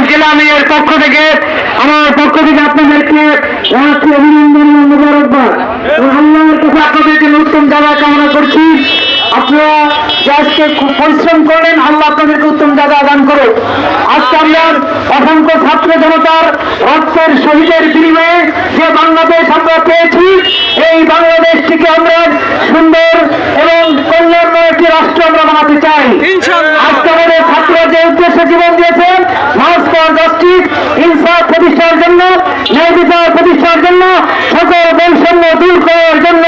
জেলা মেয়র পক্ষ থেকে আমার পক্ষ থেকে আপনাদেরকে অভিনন্দন ও মোবারকবাদ। আল্লাহর কাছে আপনাদের জন্য উত্তম জায়গা কামনা করছি। আপনারা আজকে খুব পরিশ্রম করলেন, আল্লাহ আপনাদেরকে উত্তম জায়গা দান করুন। আজকে আমরা অসংখ্য ছাত্র জনতার রক্তের শহীদের বিনিময়ে যে বাংলাদেশ আমরা পেয়েছি, এই বাংলাদেশটিকে আমরা সুন্দর এবং কল্যাণময় একটি রাষ্ট্র আমরা বানাতে চাই। আজকে আমাদের ছাত্ররা যে উদ্দেশ্যে জীবন দিয়েছেন, মার্চ ফর জাস্টিস, ইনসাফ প্রতিষ্ঠার জন্য, ন্যায় বিচার প্রতিষ্ঠার জন্য, সকল বৈষম্য দূর করার জন্য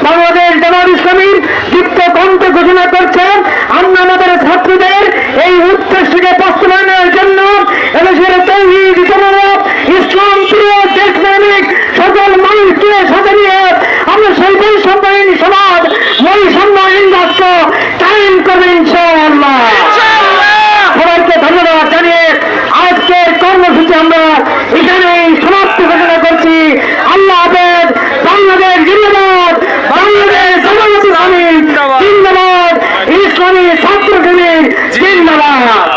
বাংলাদেশ জামাত ইসলামীর দীপ্ত কণ্ঠে ঘোষণা করছেন আমরা আমাদের ছাত্রদের এই উদ্দেশ্যকে বাস্তবায়নের জন্য এদেশের তৌহিদ জনমত ইসলাম প্রিয় দেশপ্রেমিক সকল মানুষকে সাথে নিয়ে আমরা সেই বৈষম্যহীন সমাজ, বৈষম্যহীন রাষ্ট্র কায়েম করবে ইনশাআল্লাহ। সবাইকে ধন্যবাদ জানিয়ে আজকের কর্মসূচি আমরা এখানেই সমাপ্ত ঘোষণা করছি। আল্লাহ হাফেজ। বাংলাদেশ জিন্দাবাদ, বাংলাদেশ জামাত ইসলামী জিন্দাবাদ, ইসলামী ছাত্র শিবির জিন্দাবাদ।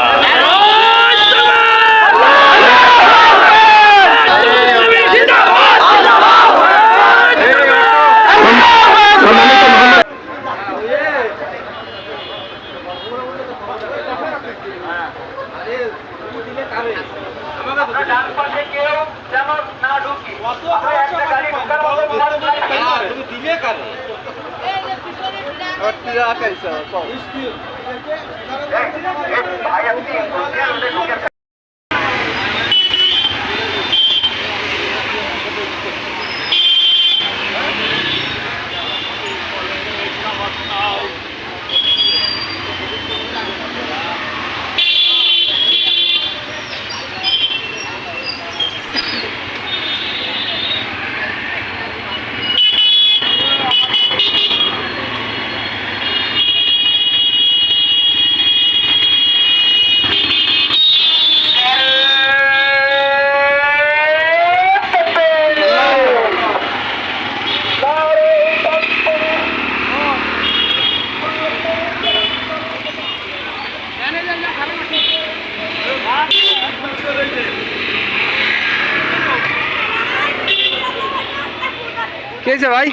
কেছে ভাই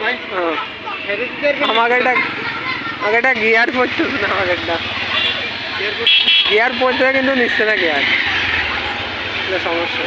ভাই আমাকে একটা গিয়ার পড়তেছে না, আমাকে একটা গিয়ার পড়তে কিন্তু নিচ্ছে না, গিয়ার সমস্যা।